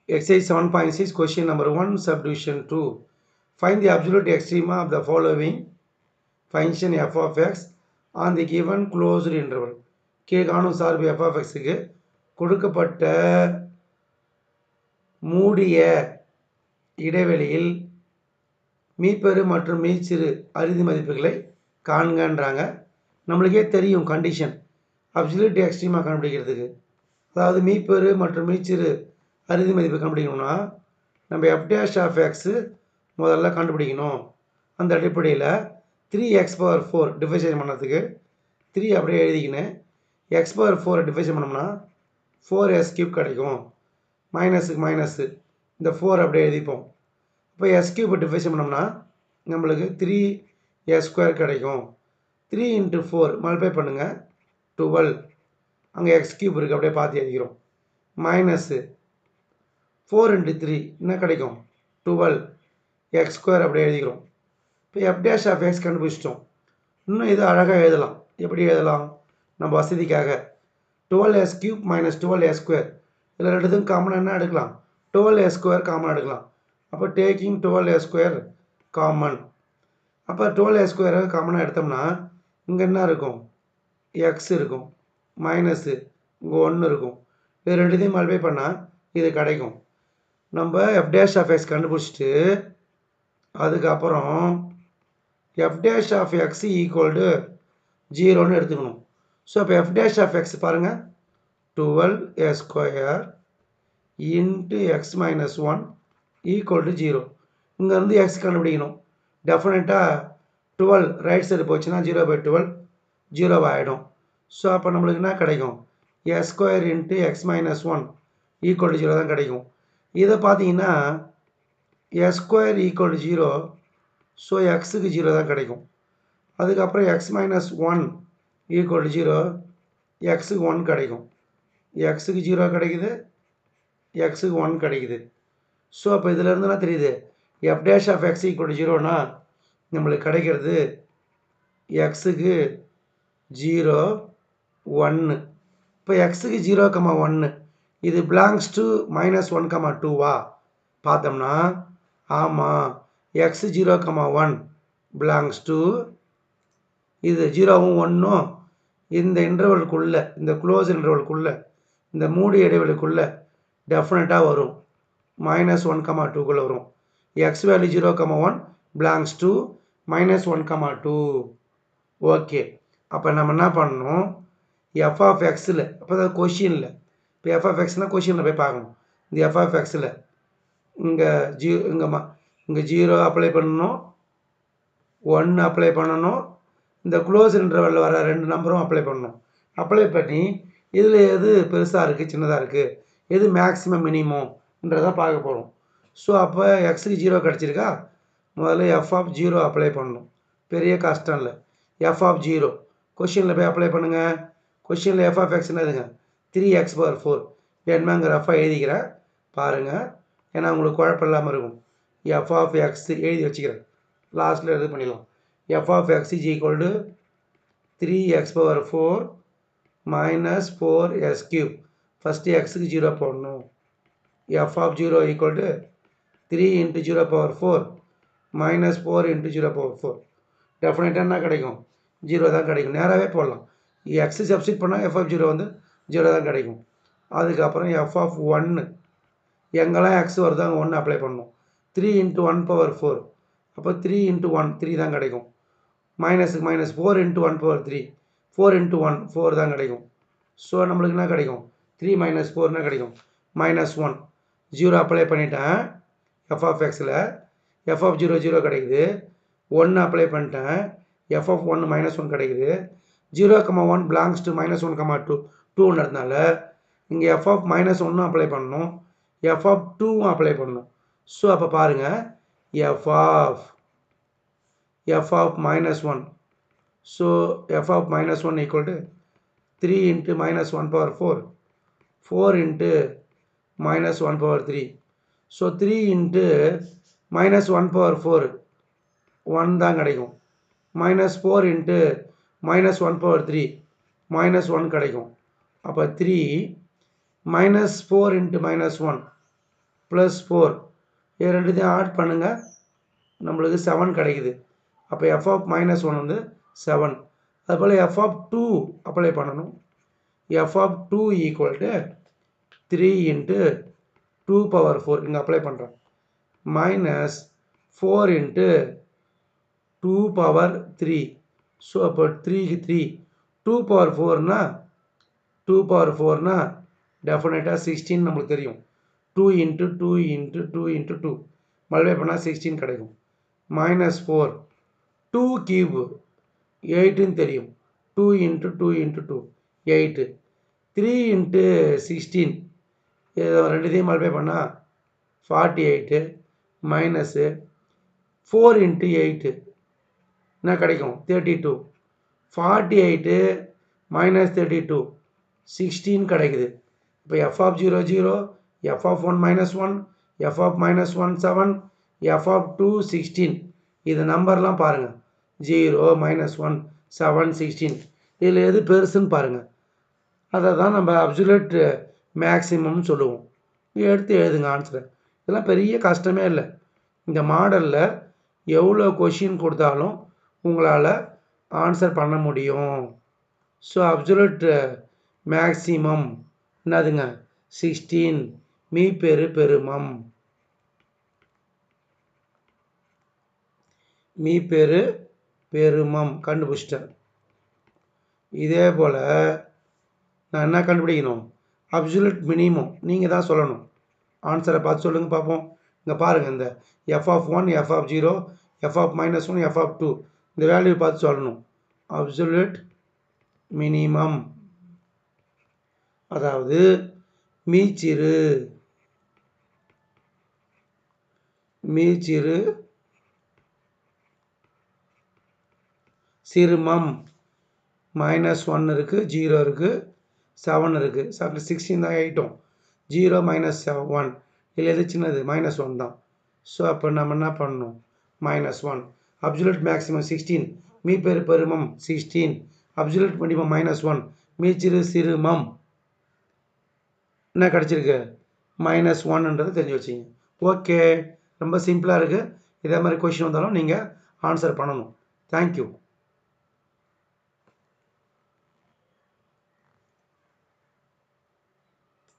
Exercise 7.6 question number 1 subdivision 2. Find the absolute extrema of the following function f of x on the given closed interval. கீழ்காணும் சார்பு f of x க்கு கொடுக்கப்பட்ட மூடிய இடைவெளியில் மீப்பெரு மற்றும் மீச்சிறு அறுதி மதிப்புகளை காண்கன்றாங்க. நம்மளுக்கே தெரியும் கண்டிஷன் அப்சல்யூட் எக்ஸ்ட்ரீமா கண்டுபிடிக்கிறதுக்கு. அதாவது மீப்பெரு மற்றும் மீச்சிறு அறுதி மதிப்பு கண்டுபிடிக்கணும்னா நம்ம எஃப் டேஷ் ஆஃப் எக்ஸு முதல்ல கண்டுபிடிக்கணும். அந்த அடிப்படையில் 3x⁴ டிஃபைசேஷன் பண்ணுறதுக்கு 3 அப்படியே எழுதிக்கின்னு x⁴ டிஃபைசேஷன் பண்ணோம்னா 4s³ கிடைக்கும். மைனஸுக்கு மைனஸு இந்த 4 அப்படியே எழுதிப்போம். இப்போ s³ டிஃபைசேஷன் பண்ணோம்னா நம்மளுக்கு 3s² கிடைக்கும். 3 × 4 மல்டிப்ளை பண்ணுங்கள் 12. அங்கே x³ இருக்குது அப்படியே பார்த்து எழுதிக்கிறோம். மைனஸு 4 × 3 என்ன கிடைக்கும் 12 x² அப்படியே எழுதிக்கிறோம். இப்போ f டேஷ் ஆஃப் எக்ஸ் கண்டுபிடிச்சிட்டோம். இன்னும் இது அழகாக எழுதலாம். எப்படி எழுதலாம்? நம்ம வசதிக்காக 12s³ - 12s². இதில் ரெண்டுத்துக்கும் காமனாக என்ன எடுக்கலாம்? 12s² காமனாக எடுக்கலாம். அப்போ டேக்கிங் 12s² காமன். அப்போ 12s² காமனாக எடுத்தோம்னா இங்கே என்ன இருக்கும்? எக்ஸ் இருக்கும், மைனஸு இங்கே 1 இருக்கும். இது ரெண்டுத்தையும் மல்டிப்ளை பண்ணால் இது கிடைக்கும். நம்ம எஃப் டேஷ் ஆஃப் எக்ஸ் கண்டுபிடிச்சிட்டு அதுக்கப்புறம் f dash of x equal to 0ன்னு எடுத்துக்கணும். ஸோ இப்போ எஃப் டேஷ் ஆஃப் எக்ஸ் பாருங்கள் 12s² × x - 1 ஈக்குவல் டு 0. இங்கேருந்து எக்ஸ் கண்டுபிடிக்கணும். டெஃபினட்டாக 12 ரைட் சைடு போச்சுன்னா 0/12 0 ஆகிடும். ஸோ அப்போ நம்மளுக்கு என்ன கிடைக்கும்? s² × x - 1 ஈக்குவல் டு 0 தான் கிடைக்கும். இதை பார்த்தீங்கன்னா s² ஈக்குவல் டு 0. ஸோ எக்ஸுக்கு 0 தான் கிடைக்கும். அதுக்கப்புறம் x - 1 ஈக்குவல் டு 0, எக்ஸுக்கு 1 கிடைக்கும். எக்ஸுக்கு 0 கிடைக்குது, எக்ஸுக்கு 1 கிடைக்குது. ஸோ அப்போ இதிலேருந்து என்ன தெரியுது? F dash of x equal to 0னா நம்மளுக்கு கிடைக்கிறது எக்ஸுக்கு 0 1. இப்போ எக்ஸுக்கு 0, 1 இது பிலாங்ஸ் டு -1, 2வா பார்த்தோம்னா ஆமாம், எக்ஸ் 0, 1 பிலாங்ஸ் டு இது 0வும் 1ம் இந்த இன்டர்வலுக்குள்ளே, இந்த க்ளோஸ் இன்டர்வலுக்குள்ளே, இந்த மூடிய இடைவெளிக்குள்ளே டெஃபினட்டாக வரும். -1, 2க்குள்ளே வரும். X value 0, 1 belongs to -1, 2. Okay, அப்போ நம்ம என்ன பண்ணணும்? எஃப் ஆஃப் எக்ஸில் அப்போ தான் கொஷினில், இப்போ எஃப் ஆஃப் எக்ஸ்னால் கொஷினில் போய் பார்க்கணும். இந்த எஃப் ஆஃப் எக்ஸில் இங்கே இங்கே 0 அப்ளை பண்ணணும், 1 அப்ளை பண்ணணும், இந்த க்ளோஸ் இன்டர்வலில் வர 2 நம்பரும் அப்ளை பண்ணணும். அப்ளை பண்ணி இதில் எது பெருசாக இருக்குது சின்னதாக இருக்குது, எது மேக்ஸிமம் மினிமம்ன்றதான் பார்க்க போகிறோம். ஸோ அப்போ எக்ஸுக்கு 0 கிடச்சிருக்கா, முதல்ல எஃப் ஆஃப் 0 அப்ளை பண்ணணும். பெரிய கஷ்டம் இல்லை. எஃப் ஆஃப் 0 கொஷினில் போய் அப்ளை பண்ணுங்கள். கொஷினில் எஃப் ஆஃப் எக்ஸ் என்னதுங்க? 3x/4. வேணுமா இங்கே ரஃபாக எழுதிக்கிறேன் பாருங்கள், ஏன்னா உங்களுக்கு குழப்பம் இல்லாமல் இருக்கும். எஃப் ஆஃப் எக்ஸ் எழுதி வச்சுக்கிறேன், லாஸ்ட்டில் இது பண்ணிடலாம். F of X is equal to 3x/4 - 4s³. First எக்ஸுக்கு 0 போடணும். F of 0 equal to 3 × 0/4 -4 × 0/4. டெஃபினட்டாக என்ன கிடைக்கும்? 0 தான் கிடைக்கும். நேராகவே போடலாம். எக்ஸு சப்ஸ்டிட் பண்ணால் எஃப் ஆஃப் 0 வந்து 0 தான் கிடைக்கும். அதுக்கப்புறம் எஃப் ஆஃப் 1 எங்கெல்லாம் எக்ஸ் வருதோ அங்கே 1 அப்ளை பண்ணணும். 3 × 1/4 அப்போ 3 × 1 3 தான் கிடைக்கும். மைனஸுக்கு மைனஸ் 4 × 1/3 4 × 1 4 தான் கிடைக்கும். ஸோ நம்மளுக்கு என்ன கிடைக்கும்? 3 - 4 என்ன கிடைக்கும்? -1. 0 அப்ளை பண்ணிட்டேன் எஃப் ஆஃப் எக்ஸில். எஃப் ஆஃப் 0 0 கிடைக்குது. 1 அப்ளை பண்ணிட்டேன். எஃப் ஆஃப் 1 -1 கிடைக்குது. 0, 1 பிலாங்ஸ் டு -1, 2 2ன்றதுனால இங்கே எஃப் ஆஃப் -1 அப்ளை பண்ணணும், எஃப் ஆஃப் 2வும் அப்ளை பண்ணணும். ஸோ அப்போ பாருங்கள், F of -1. So F of -1 equal to 3 × -1/4 4 × -1/3. So 3 × -1/4 1 தான் கிடைக்கும். -4 × -1/3 -1 கிடைக்கும். அப்போ 3 -4 × -1 ப்ளஸ் 4 இது ரெண்டுத்தையும் ஆட் பண்ணுங்கள், நம்மளுக்கு 7 கிடைக்குது. அப்போ எஃப் ஆஃப் -1 வந்து 7. அதுபோல் எஃப் ஆஃப் 2 அப்ளை பண்ணணும். F of 2 equal to 3 into 2 power 4 இங்கே அப்ளை பண்ணுறேன், மைனஸ் 4 இன்ட்டு 2 பவர் 3. ஸோ அப்போ 3க்கு 3 2 பவர் 4னா 2 பவர் 4னா டெஃபினட்டாக 16 நம்மளுக்கு தெரியும். 2 இன்ட்டு 2 இன்ட்டு 2 இன்ட்டு 2 மல்டிப்ளை பண்ணால் 16 கிடைக்கும். மைனஸ் 4 2 கியூப் 8ன்னு தெரியும். 2 இன்ட்டு 2 இன்ட்டு 2 8. 3 இன்ட்டு 16 இதை ரெண்டுத்தையும் மல்டிப்ளை பண்ணால் 48 மைனஸு 4 இன்ட்டு 8 என்ன கிடைக்கும் 32. 48 மைனஸ் 32 16 கிடைக்குது. இப்போ F of 0 0, F of 1 -1, F of -1 7, F of 2 16. இது நம்பர்லாம் பாருங்கள், 0 -1 7 16. இதில் எது பெருசுன்னு பாருங்கள். அதை தான் நம்ம அப்சல்யூட் மேக்ஸிமம்னு சொல்லுவோம். எடுத்து எழுதுங்க ஆன்சரை. இதெல்லாம் பெரிய கஷ்டமே இல்லை. இந்த மாடலில் எவ்வளோ கொஷின் கொடுத்தாலும் உங்களால் ஆன்சர் பண்ண முடியும். ஸோ அப்சல்யூட் மேக்ஸிமம் என்னதுங்க 16 மீப்பெரு பெருமம். மீப்பெரு பெருமம் கண்டுபிடிச்சிட்டேன். இதே போல் நான் என்ன கண்டுபிடிக்கணும், அப்சல்யூட் மினிமம் நீங்கள் தான் சொல்லணும். ஆன்சரை பார்த்து சொல்லுங்கள் பார்ப்போம். இங்கே பாருங்கள், இந்த F of 1, F of 0, F of -1, F of 2 இந்த வேல்யூ பார்த்து சொல்லணும். அப்சல்யூட் மினிமம் அதாவது மீச்சிறு சிறுமம். -1 இருக்குது, 0 இருக்குது, 7 இருக்குது. 16 தான் 8ம். 0 -1 இல்லை எது சின்னது -1 தான். ஸோ அப்போ நம்ம என்ன பண்ணணும், -1. அப்சல்யூட் மேக்ஸிமம் 16, மீப்பெரு பெருமம் 16, அப்சல்யூட் மினிமம் -1, மீச்சிறு சிறுமம் என்ன கிடச்சிருக்கு -1ன்றது தெரிஞ்சு வச்சிங்க. ஓகே, ரொம்ப சிம்பிளாக இருக்குது. இதே மாதிரி கொஷின் வந்தாலும் நீங்கள் ஆன்சர் பண்ணணும். தேங்க்யூ.